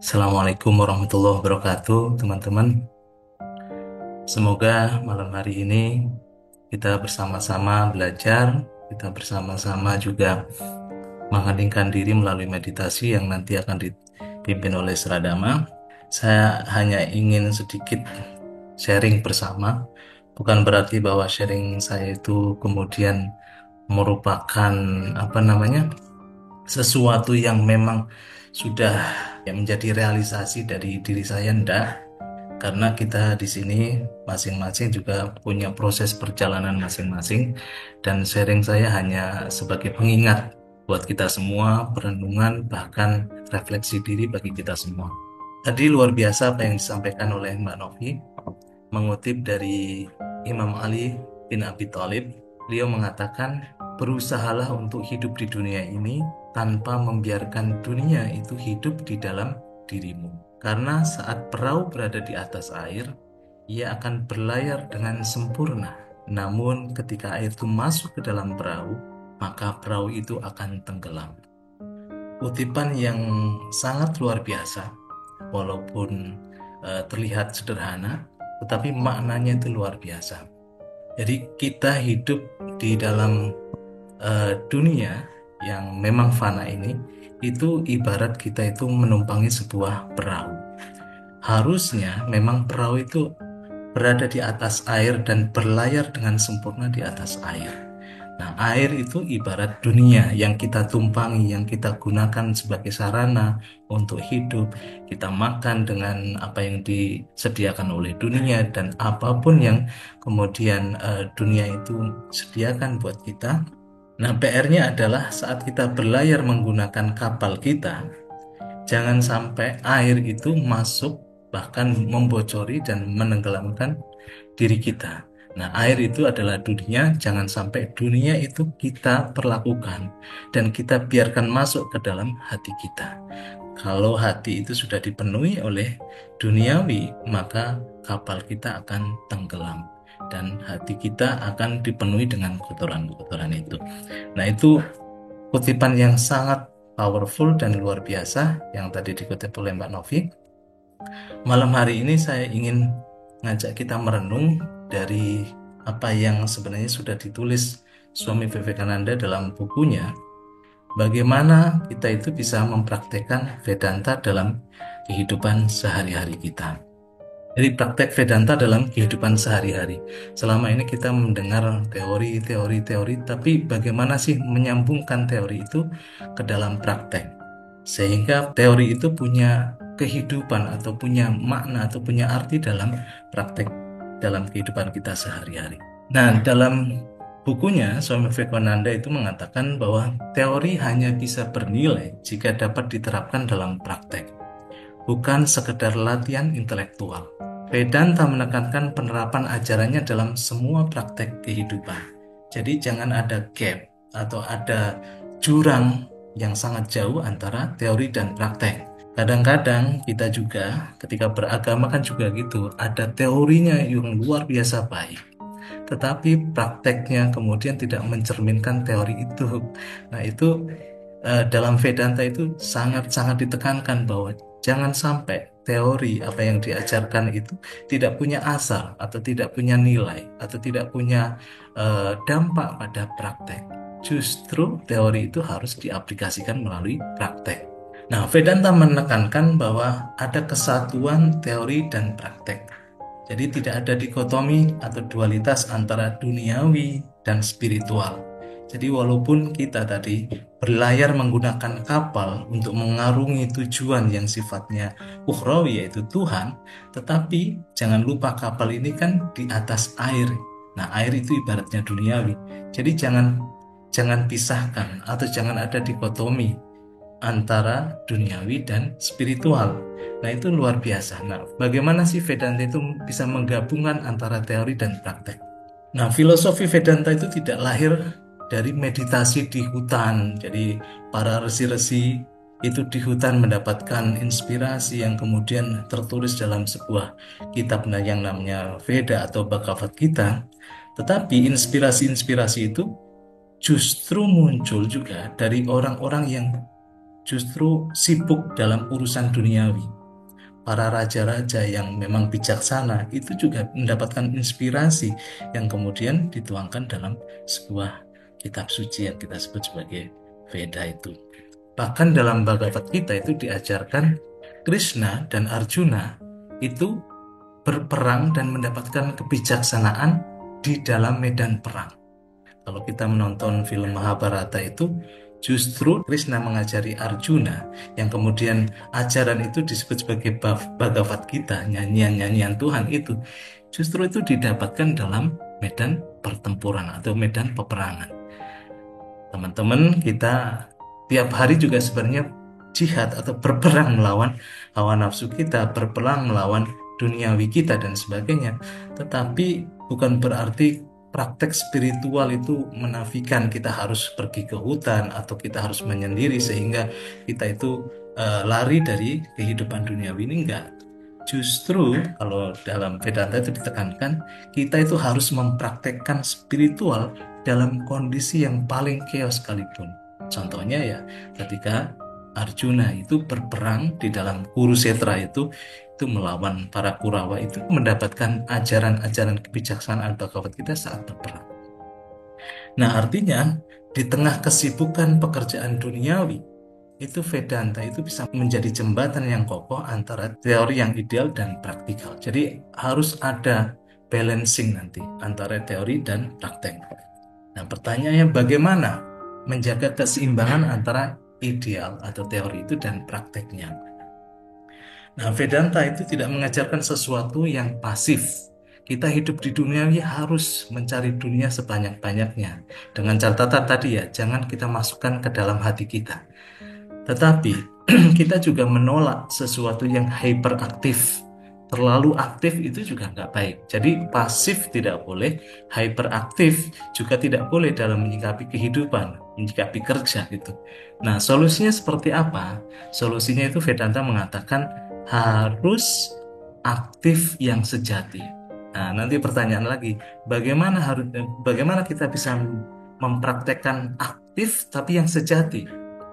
Assalamualaikum warahmatullahi wabarakatuh, teman-teman. Semoga malam hari ini kita bersama-sama belajar, kita bersama-sama juga mengheningkan diri melalui meditasi yang nanti akan dipimpin oleh Seradama. Saya hanya ingin sedikit sharing bersama, bukan berarti bahwa sharing saya itu kemudian merupakan sesuatu yang memang sudah menjadi realisasi dari diri saya, enggak. Karena kita di sini masing-masing juga punya proses perjalanan masing-masing, dan sharing saya hanya sebagai pengingat buat kita semua, perenungan bahkan refleksi diri bagi kita semua. Tadi luar biasa apa yang disampaikan oleh Mbak Novi, mengutip dari Imam Ali bin Abi Thalib. Beliau mengatakan, berusahalah untuk hidup di dunia ini tanpa membiarkan dunia itu hidup di dalam dirimu. Karena saat perahu berada di atas air, ia akan berlayar dengan sempurna. Namun ketika air itu masuk ke dalam perahu, maka perahu itu akan tenggelam. Kutipan yang sangat luar biasa, walaupun terlihat sederhana, tetapi maknanya itu luar biasa. Jadi kita hidup di dalam dunia yang memang fana ini, itu ibarat kita itu menumpangi sebuah perahu. Harusnya memang perahu itu berada di atas air dan berlayar dengan sempurna di atas air. Nah, air itu ibarat dunia yang kita tumpangi, yang kita gunakan sebagai sarana untuk hidup. Kita makan dengan apa yang disediakan oleh dunia dan apapun yang kemudian dunia itu sediakan buat kita. Nah, PR-nya adalah saat kita berlayar menggunakan kapal kita, jangan sampai air itu masuk bahkan membocori dan menenggelamkan diri kita. Nah, air itu adalah dunia, jangan sampai dunia itu kita perlakukan dan kita biarkan masuk ke dalam hati kita. Kalau hati itu sudah dipenuhi oleh duniawi, maka kapal kita akan tenggelam dan hati kita akan dipenuhi dengan kotoran-kotoran itu. Nah, itu kutipan yang sangat powerful dan luar biasa yang tadi dikutip oleh Mbak Novi. Malam hari ini saya ingin ngajak kita merenung dari apa yang sebenarnya sudah ditulis Swami Vivekananda dalam bukunya, bagaimana kita itu bisa mempraktekkan Vedanta dalam kehidupan sehari-hari kita. Jadi praktek Vedanta dalam kehidupan sehari-hari. Selama ini kita mendengar teori, tapi bagaimana sih menyambungkan teori itu ke dalam praktek? Sehingga teori itu punya kehidupan atau punya makna atau punya arti dalam praktek dalam kehidupan kita sehari-hari. Nah, dalam bukunya Swami Vivekananda itu mengatakan bahwa teori hanya bisa bernilai jika dapat diterapkan dalam praktek, bukan sekedar latihan intelektual. Vedanta menekankan penerapan ajarannya dalam semua praktek kehidupan. Jadi jangan ada gap atau ada jurang yang sangat jauh antara teori dan praktek. Kadang-kadang kita juga ketika beragama kan juga gitu, ada teorinya yang luar biasa baik, tetapi prakteknya kemudian tidak mencerminkan teori itu. Nah, itu dalam Vedanta itu sangat-sangat ditekankan bahwa jangan sampai teori apa yang diajarkan itu tidak punya asal atau tidak punya nilai atau tidak punya dampak pada praktek. Justru teori itu harus diaplikasikan melalui praktek. Nah, Vedanta menekankan bahwa ada kesatuan teori dan praktek. Jadi tidak ada dikotomi atau dualitas antara duniawi dan spiritual. Jadi walaupun kita tadi berlayar menggunakan kapal untuk mengarungi tujuan yang sifatnya ukhrawi yaitu Tuhan, tetapi jangan lupa kapal ini kan di atas air. Nah, air itu ibaratnya duniawi. Jadi jangan pisahkan atau jangan ada dikotomi antara duniawi dan spiritual. Nah, itu luar biasa. Nah, bagaimana sih Vedanta itu bisa menggabungkan antara teori dan praktek? Nah, filosofi Vedanta itu tidak lahir dari meditasi di hutan. Jadi, para resi-resi itu di hutan mendapatkan inspirasi yang kemudian tertulis dalam sebuah kitab yang namanya Veda atau Bhagavad Gita. Tetapi inspirasi-inspirasi itu justru muncul juga dari orang-orang yang justru sibuk dalam urusan duniawi. Para raja-raja yang memang bijaksana itu juga mendapatkan inspirasi yang kemudian dituangkan dalam sebuah kitab suci yang kita sebut sebagai Veda itu. Bahkan dalam Bhagavad Gita itu diajarkan Krishna dan Arjuna itu berperang dan mendapatkan kebijaksanaan di dalam medan perang. Kalau kita menonton film Mahabharata itu, justru Krishna mengajari Arjuna, yang kemudian ajaran itu disebut sebagai Bhagavad Gita, nyanyian-nyanyian Tuhan itu, justru itu didapatkan dalam medan pertempuran atau medan peperangan. Teman-teman, kita tiap hari juga sebenarnya jihad atau berperang melawan hawa nafsu kita, berperang melawan duniawi kita dan sebagainya. Tetapi bukan berarti praktek spiritual itu menafikan kita harus pergi ke hutan atau kita harus menyendiri sehingga kita itu lari dari kehidupan duniawi ini, enggak. Justru kalau dalam Vedanta itu ditekankan kita itu harus mempraktekkan spiritual dalam kondisi yang paling chaos sekalipun. Contohnya ya ketika Arjuna itu berperang di dalam Kurusetra itu melawan para Kurawa itu mendapatkan ajaran-ajaran kebijaksanaan Bhagavad Gita saat berperang. Nah, artinya di tengah kesibukan pekerjaan duniawi itu Vedanta itu bisa menjadi jembatan yang kokoh antara teori yang ideal dan praktikal. Jadi harus ada balancing nanti antara teori dan praktek. Nah, pertanyaannya bagaimana menjaga keseimbangan antara ideal atau teori itu dan prakteknya? Nah, Vedanta itu tidak mengajarkan sesuatu yang pasif. Kita hidup di dunia ini harus mencari dunia sebanyak-banyaknya. Dengan catatan tadi ya, jangan kita masukkan ke dalam hati kita. Tetapi kita juga menolak sesuatu yang hyperaktif. Terlalu aktif itu juga nggak baik. Jadi pasif tidak boleh, hyperaktif juga tidak boleh dalam menyikapi kehidupan, menyikapi kerja gitu. Nah, solusinya seperti apa? Solusinya itu Vedanta mengatakan harus aktif yang sejati. Nah, nanti pertanyaan lagi, bagaimana kita bisa mempraktekkan aktif tapi yang sejati?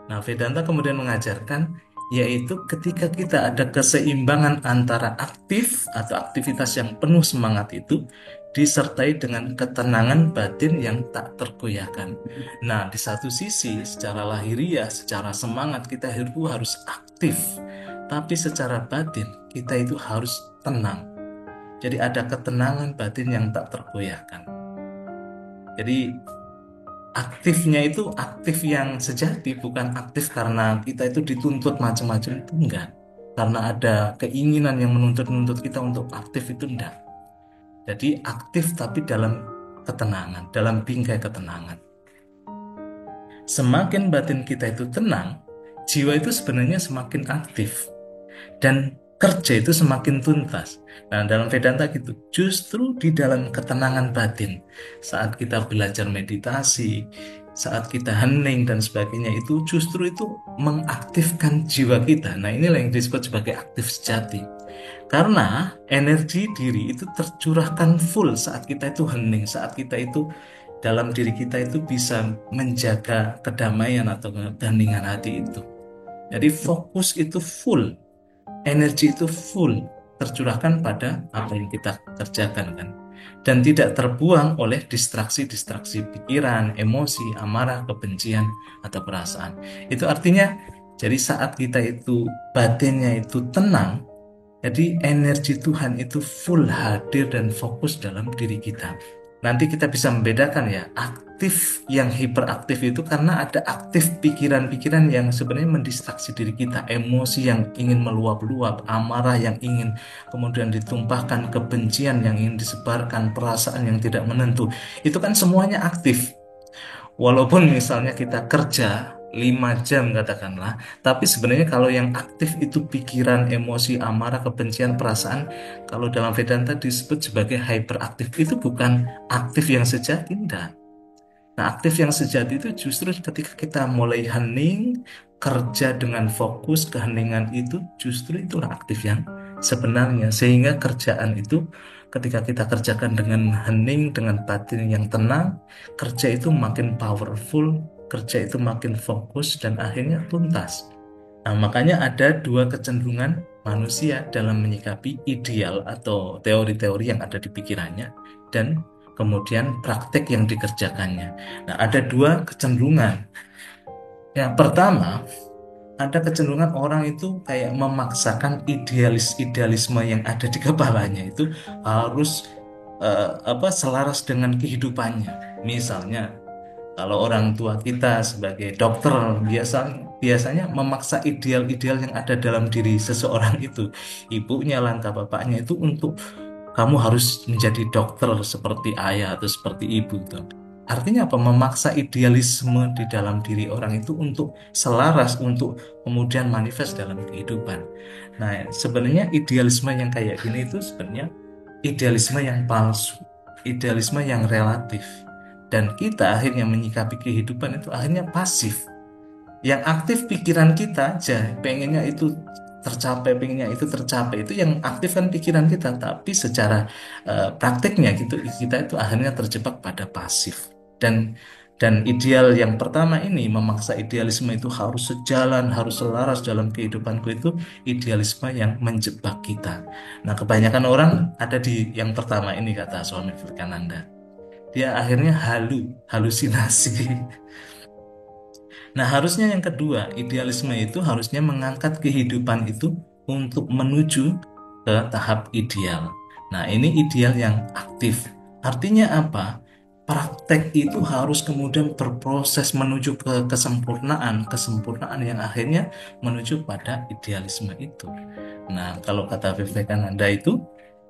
Nah, Vedanta kemudian mengajarkan yaitu ketika kita ada keseimbangan antara aktif atau aktivitas yang penuh semangat itu disertai dengan ketenangan batin yang tak tergoyahkan. Nah, di satu sisi secara lahiriah, secara semangat kita itu harus aktif, tapi secara batin kita itu harus tenang. Jadi ada ketenangan batin yang tak tergoyahkan. Jadi aktifnya itu aktif yang sejati, bukan aktif karena kita itu dituntut macam-macam, itu enggak. Karena ada keinginan yang menuntut-nuntut kita untuk aktif itu enggak. Jadi aktif tapi dalam ketenangan, dalam bingkai ketenangan. Semakin batin kita itu tenang, jiwa itu sebenarnya semakin aktif. Dan kerja itu semakin tuntas. Nah, dalam Vedanta gitu, justru di dalam ketenangan batin, saat kita belajar meditasi, saat kita hening dan sebagainya itu justru itu mengaktifkan jiwa kita. Nah, inilah yang disebut sebagai aktif sejati. Karena energi diri itu tercurahkan full saat kita itu hening, saat kita itu dalam diri kita itu bisa menjaga kedamaian atau keheningan hati itu. Jadi fokus itu full, energi itu full tercurahkan pada apa yang kita kerjakan kan, dan tidak terbuang oleh distraksi-distraksi pikiran, emosi, amarah, kebencian atau perasaan. Itu artinya jadi saat kita itu batinnya itu tenang, jadi energi Tuhan itu full hadir dan fokus dalam diri kita. Nanti kita bisa membedakan ya, aktif yang hiperaktif itu karena ada aktif pikiran-pikiran yang sebenarnya mendistraksi diri kita, emosi yang ingin meluap-luap, amarah yang ingin kemudian ditumpahkan, kebencian yang ingin disebarkan, perasaan yang tidak menentu. Itu kan semuanya aktif. Walaupun misalnya kita kerja 5 jam katakanlah, tapi sebenarnya kalau yang aktif itu pikiran, emosi, amarah, kebencian, perasaan, kalau dalam Vedanta disebut sebagai hyperaktif, itu bukan aktif yang sejati, enggak. Nah, aktif yang sejati itu justru ketika kita mulai hening, kerja dengan fokus, keheningan itu justru itulah aktif yang sebenarnya. Sehingga kerjaan itu ketika kita kerjakan dengan hening, dengan batin yang tenang, kerja itu makin powerful, kerja itu makin fokus dan akhirnya tuntas. Nah, makanya ada dua kecenderungan manusia dalam menyikapi ideal atau teori-teori yang ada di pikirannya dan kemudian praktek yang dikerjakannya. Nah, ada dua kecenderungan. Yang pertama, ada kecenderungan orang itu kayak memaksakan idealisme yang ada di kepalanya itu harus selaras dengan kehidupannya. Misalnya, kalau orang tua kita sebagai dokter biasanya memaksa ideal-ideal yang ada dalam diri seseorang itu, ibunya lah, entah bapaknya itu untuk kamu harus menjadi dokter seperti ayah atau seperti ibu tuh. Artinya apa? Memaksa idealisme di dalam diri orang itu untuk selaras, untuk kemudian manifest dalam kehidupan. Nah, sebenarnya idealisme yang kayak gini itu sebenarnya idealisme yang palsu, idealisme yang relatif. Dan kita akhirnya menyikapi kehidupan itu akhirnya pasif. Yang aktif pikiran kita aja, pengennya itu tercapai, pengennya itu tercapai. Itu yang aktif kan pikiran kita, tapi secara praktiknya gitu, kita itu akhirnya terjebak pada pasif. Dan ideal yang pertama ini memaksa idealisme itu harus sejalan, harus selaras dalam kehidupanku itu idealisme yang menjebak kita. Nah, kebanyakan orang ada di yang pertama ini kata Swami Vivekananda. Dia akhirnya halusinasi. Nah, harusnya yang kedua, idealisme itu harusnya mengangkat kehidupan itu untuk menuju ke tahap ideal. Nah, ini ideal yang aktif. Artinya apa? Praktek itu harus kemudian berproses menuju ke kesempurnaan, kesempurnaan yang akhirnya menuju pada idealisme itu. Nah, kalau kata Vivekananda itu,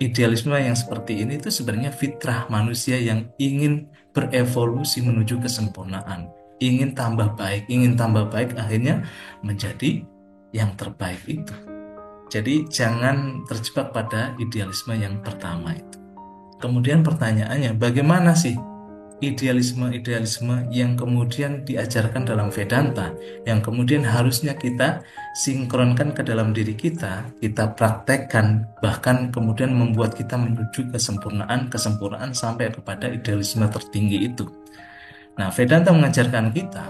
idealisme yang seperti ini itu sebenarnya fitrah manusia yang ingin berevolusi menuju kesempurnaan, ingin tambah baik akhirnya menjadi yang terbaik itu. Jadi jangan terjebak pada idealisme yang pertama itu. Kemudian pertanyaannya, bagaimana sih idealisme-idealisme yang kemudian diajarkan dalam Vedanta, yang kemudian harusnya kita sinkronkan ke dalam diri kita praktekkan, bahkan kemudian membuat kita menuju kesempurnaan sampai kepada idealisme tertinggi itu. Nah, Vedanta mengajarkan kita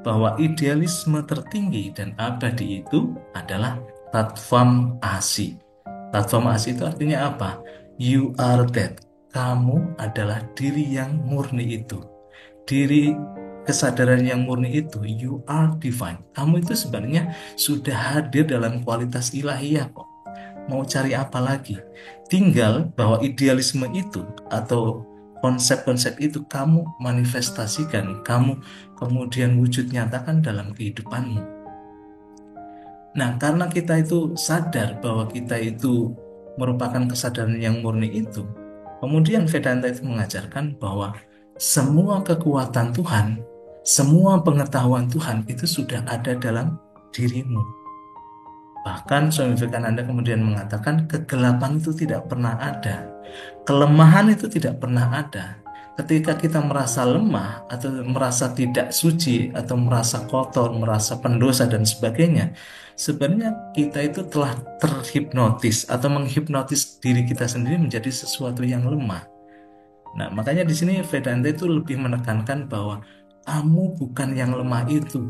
bahwa idealisme tertinggi dan abadi itu adalah Tattvam Asi. Tattvam Asi itu artinya apa? You are that. Kamu adalah diri yang murni itu. Diri kesadaran yang murni itu, you are divine. Kamu itu sebenarnya sudah hadir dalam kualitas ilahiyah kok. Mau cari apa lagi? Tinggal bahwa idealisme itu atau konsep-konsep itu kamu manifestasikan, kamu kemudian wujud nyatakan dalam kehidupanmu. Nah, karena kita itu sadar bahwa kita itu merupakan kesadaran yang murni itu, kemudian Vedanta itu mengajarkan bahwa semua kekuatan Tuhan, semua pengetahuan Tuhan itu sudah ada dalam dirimu. Bahkan Swami Vivekananda kemudian mengatakan kegelapan itu tidak pernah ada. Kelemahan itu tidak pernah ada. Ketika kita merasa lemah atau merasa tidak suci atau merasa kotor, merasa pendosa dan sebagainya, sebenarnya kita itu telah terhipnotis atau menghipnotis diri kita sendiri menjadi sesuatu yang lemah. Nah, makanya di sini Vedanta itu lebih menekankan bahwa kamu bukan yang lemah itu.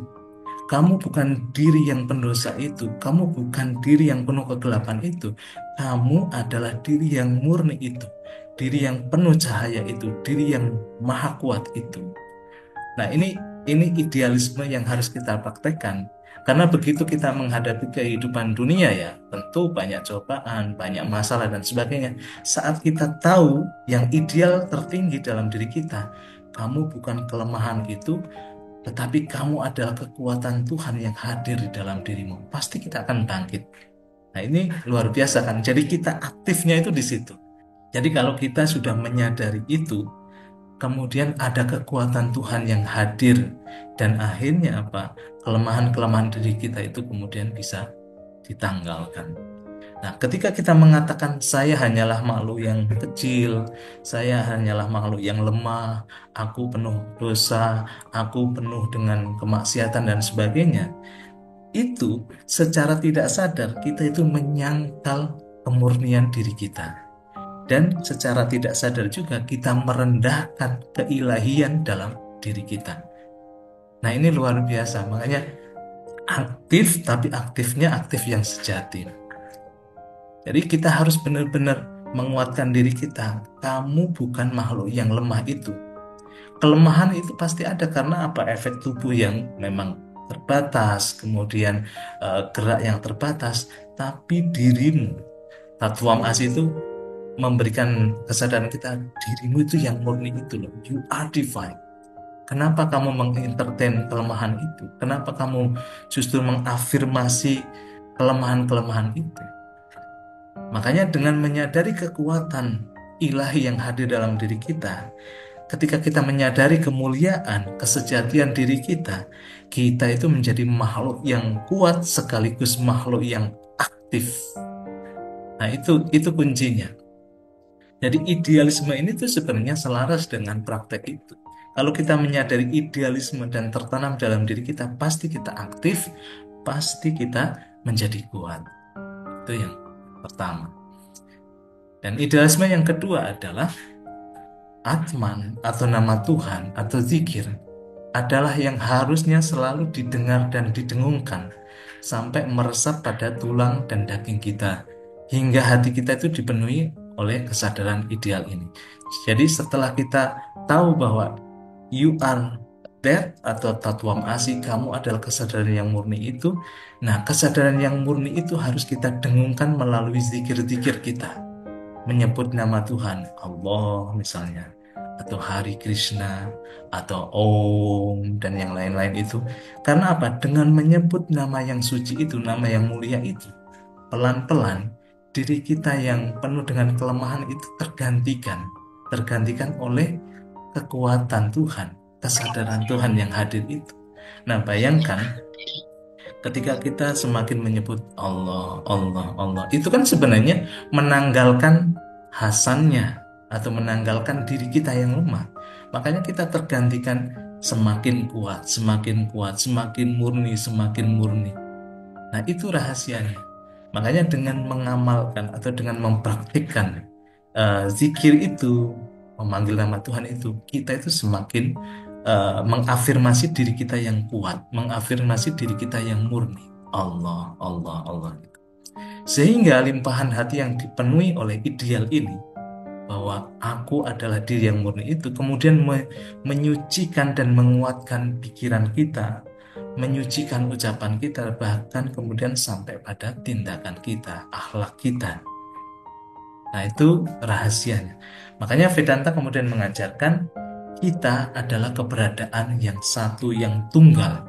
Kamu bukan diri yang pendosa itu, kamu bukan diri yang penuh kegelapan itu, kamu adalah diri yang murni itu, diri yang penuh cahaya itu, diri yang maha kuat itu. Nah, ini idealisme yang harus kita praktekkan. Karena begitu kita menghadapi kehidupan dunia ya, tentu banyak cobaan, banyak masalah dan sebagainya. Saat kita tahu yang ideal tertinggi dalam diri kita, kamu bukan kelemahan itu, tetapi kamu adalah kekuatan Tuhan yang hadir di dalam dirimu. Pasti kita akan bangkit. Nah, ini luar biasa kan. Jadi kita aktifnya itu di situ. Jadi kalau kita sudah menyadari itu, kemudian ada kekuatan Tuhan yang hadir dan akhirnya apa? Kelemahan-kelemahan diri kita itu kemudian bisa ditanggalkan. Nah, ketika kita mengatakan saya hanyalah makhluk yang kecil, saya hanyalah makhluk yang lemah, aku penuh dosa, aku penuh dengan kemaksiatan dan sebagainya, itu secara tidak sadar kita itu menyangkal kemurnian diri kita. Dan secara tidak sadar juga kita merendahkan keilahian dalam diri kita. Nah, ini luar biasa. Makanya aktif, tapi aktifnya aktif yang sejati. Jadi kita harus benar-benar menguatkan diri kita. Kamu bukan makhluk yang lemah itu. Kelemahan itu pasti ada karena apa? Efek tubuh yang memang terbatas, kemudian gerak yang terbatas, tapi dirimu, Tatuam Asi itu memberikan kesadaran kita, dirimu itu yang murni itu loh. You are divine. Kenapa kamu mengentertain kelemahan itu? Kenapa kamu justru mengafirmasi kelemahan-kelemahan itu? Makanya dengan menyadari kekuatan ilahi yang hadir dalam diri kita, ketika kita menyadari kemuliaan, kesejatian diri kita, kita itu menjadi makhluk yang kuat sekaligus makhluk yang aktif. Nah, itu kuncinya. Jadi idealisme ini tuh sebenarnya selaras dengan praktek itu. Kalau kita menyadari idealisme dan tertanam dalam diri kita, pasti kita aktif, pasti kita menjadi kuat. Itu yang pertama. Dan idealisme yang kedua adalah Atman atau nama Tuhan atau zikir adalah yang harusnya selalu didengar dan didengungkan sampai meresap pada tulang dan daging kita hingga hati kita itu dipenuhi oleh kesadaran ideal ini. Jadi setelah kita tahu bahwa you are that atau Tatuam Asi, kamu adalah kesadaran yang murni itu, nah kesadaran yang murni itu harus kita dengungkan melalui zikir-zikir kita, menyebut nama Tuhan, Allah misalnya, atau Hari Krishna, atau Om, dan yang lain-lain itu. Karena apa? Dengan menyebut nama yang suci itu, nama yang mulia itu, pelan-pelan diri kita yang penuh dengan kelemahan itu tergantikan oleh kekuatan Tuhan, kesadaran Tuhan yang hadir itu. Nah, bayangkan ketika kita semakin menyebut Allah, Allah, Allah, itu kan sebenarnya menanggalkan hasannya atau menanggalkan diri kita yang lemah. Makanya kita tergantikan semakin kuat, semakin kuat, semakin murni, semakin murni. Nah, itu rahasianya. Makanya dengan mengamalkan atau dengan mempraktikkan zikir itu, memanggil nama Tuhan itu, kita itu semakin mengafirmasi diri kita yang kuat, mengafirmasi diri kita yang murni. Allah, Allah, Allah. Sehingga limpahan hati yang dipenuhi oleh ideal ini, bahwa aku adalah diri yang murni itu, kemudian menyucikan dan menguatkan pikiran kita, menyucikan ucapan kita, bahkan kemudian sampai pada tindakan kita, akhlak kita. Nah, itu rahasianya. Makanya Vedanta kemudian mengajarkan kita adalah keberadaan yang satu, yang tunggal.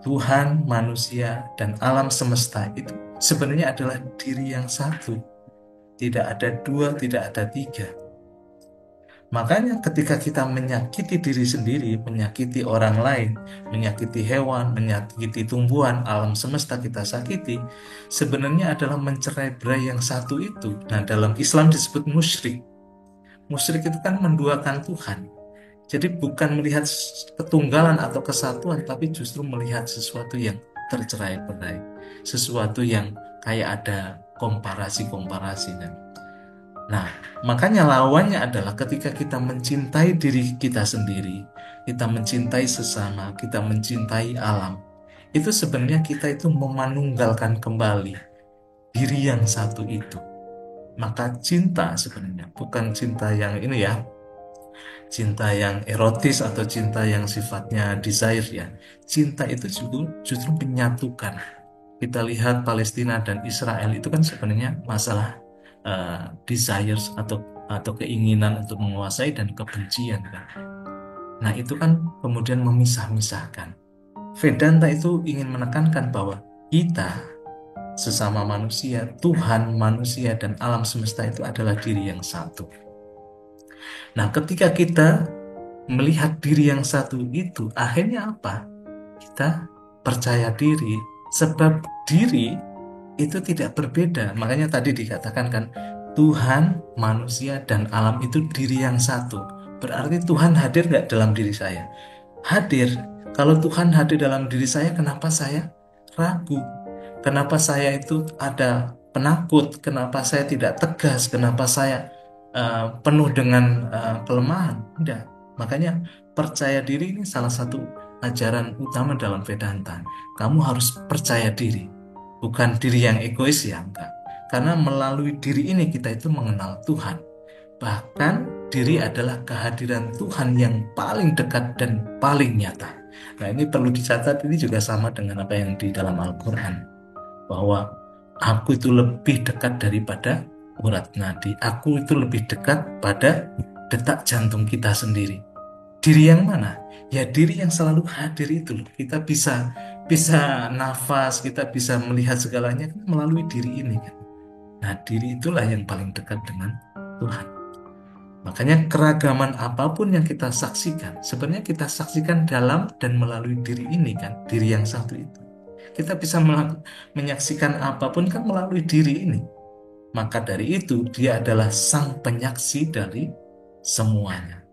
Tuhan, manusia, dan alam semesta itu sebenarnya adalah diri yang satu. Tidak ada dua, tidak ada tiga. Makanya ketika kita menyakiti diri sendiri, menyakiti orang lain, menyakiti hewan, menyakiti tumbuhan, alam semesta kita sakiti, sebenarnya adalah mencerai-berai yang satu itu. Nah, dalam Islam disebut musyrik. Musyrik itu kan menduakan Tuhan. Jadi bukan melihat ketunggalan atau kesatuan, tapi justru melihat sesuatu yang tercerai-berai, sesuatu yang kayak ada komparasi-komparasi. Nah, makanya lawannya adalah ketika kita mencintai diri kita sendiri, kita mencintai sesama, kita mencintai alam, itu sebenarnya kita itu memanunggalkan kembali diri yang satu itu. Maka cinta sebenarnya bukan cinta yang ini ya, cinta yang erotis atau cinta yang sifatnya desire ya. Cinta itu justru menyatukan. Kita lihat Palestina dan Israel itu kan sebenarnya masalah desires atau keinginan untuk menguasai dan kebencian kan. Nah, itu kan kemudian memisah-misahkan. Vedanta itu ingin menekankan bahwa kita sesama manusia, Tuhan, manusia, dan alam semesta itu adalah diri yang satu. Nah, ketika kita melihat diri yang satu itu, akhirnya apa? Kita percaya diri, sebab diri itu tidak berbeda. Makanya tadi dikatakan kan, Tuhan, manusia, dan alam itu diri yang satu. Berarti Tuhan hadir nggak dalam diri saya? Hadir. Kalau Tuhan hadir dalam diri saya, kenapa saya ragu? Kenapa saya itu ada penakut? Kenapa saya tidak tegas? Kenapa saya penuh dengan kelemahan? Tidak. Makanya percaya diri ini salah satu ajaran utama dalam Vedanta. Kamu harus percaya diri, bukan diri yang egois ya, enggak. Karena melalui diri ini kita itu mengenal Tuhan. Bahkan diri adalah kehadiran Tuhan yang paling dekat dan paling nyata. Nah, ini perlu dicatat, ini juga sama dengan apa yang di dalam Al-Quran. Bahwa aku itu lebih dekat daripada urat nadi. Aku itu lebih dekat pada detak jantung kita sendiri. Diri yang mana? Ya diri yang selalu hadir itu loh. Kita bisa bisa nafas, kita bisa melihat segalanya kan melalui diri ini kan. Nah, diri itulah yang paling dekat dengan Tuhan. Makanya keragaman apapun yang kita saksikan, sebenarnya kita saksikan dalam dan melalui diri ini kan, diri yang satu itu. Kita bisa menyaksikan apapun kan melalui diri ini. Maka dari itu dia adalah sang penyaksi dari semuanya.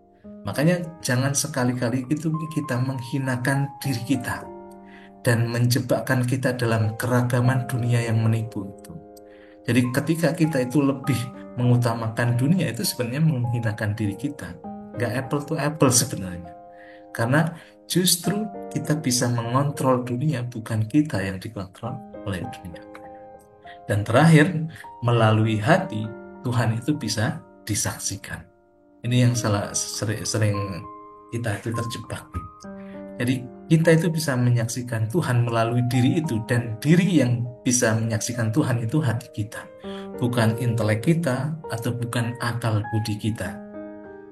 Makanya jangan sekali-kali itu kita menghinakan diri kita dan menjebakkan kita dalam keragaman dunia yang menipu itu. Jadi ketika kita itu lebih mengutamakan dunia itu sebenarnya menghinakan diri kita. Nggak apple to apple sebenarnya. Karena justru kita bisa mengontrol dunia, bukan kita yang dikontrol oleh dunia. Dan terakhir, melalui hati, Tuhan itu bisa disaksikan. Ini yang sering kita itu terjebak. Jadi kita itu bisa menyaksikan Tuhan melalui diri itu, dan diri yang bisa menyaksikan Tuhan itu hati kita, bukan intelek kita atau bukan akal budi kita.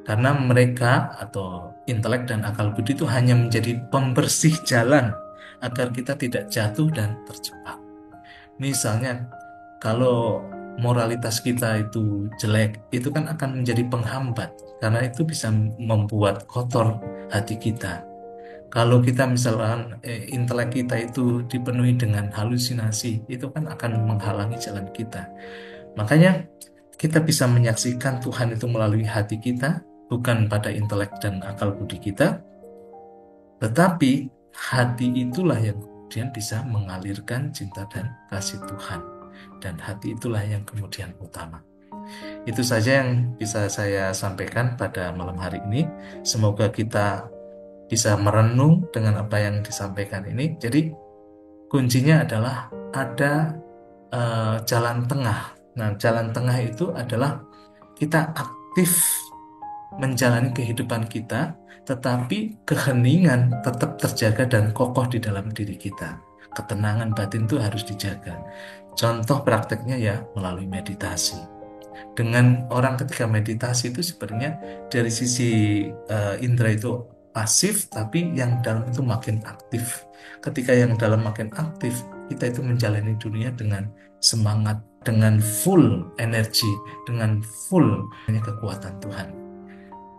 Karena mereka atau intelek dan akal budi itu hanya menjadi pembersih jalan agar kita tidak jatuh dan terjebak. Misalnya kalau moralitas kita itu jelek, itu kan akan menjadi penghambat karena itu bisa membuat kotor hati kita. Kalau kita misalkan intelek kita itu dipenuhi dengan halusinasi, itu kan akan menghalangi jalan kita. Makanya kita bisa menyaksikan Tuhan itu melalui hati kita, bukan pada intelek dan akal budi kita, tetapi hati itulah yang kemudian bisa mengalirkan cinta dan kasih Tuhan. Dan hati itulah yang kemudian utama. Itu saja yang bisa saya sampaikan pada malam hari ini. Semoga kita bisa merenung dengan apa yang disampaikan ini. Jadi kuncinya adalah ada jalan tengah. Nah, jalan tengah itu adalah kita aktif menjalani kehidupan kita, tetapi keheningan tetap terjaga dan kokoh di dalam diri kita. Ketenangan batin itu harus dijaga. Contoh prakteknya ya melalui meditasi. Dengan orang ketika meditasi itu sebenarnya dari sisi indera itu pasif, tapi yang dalam itu makin aktif. Ketika yang dalam makin aktif, kita itu menjalani dunia dengan semangat, dengan full energi, dengan full kekuatan Tuhan.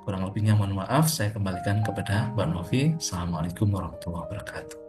Kurang lebihnya mohon maaf, saya kembalikan kepada Mbak Novi. Assalamualaikum warahmatullahi wabarakatuh.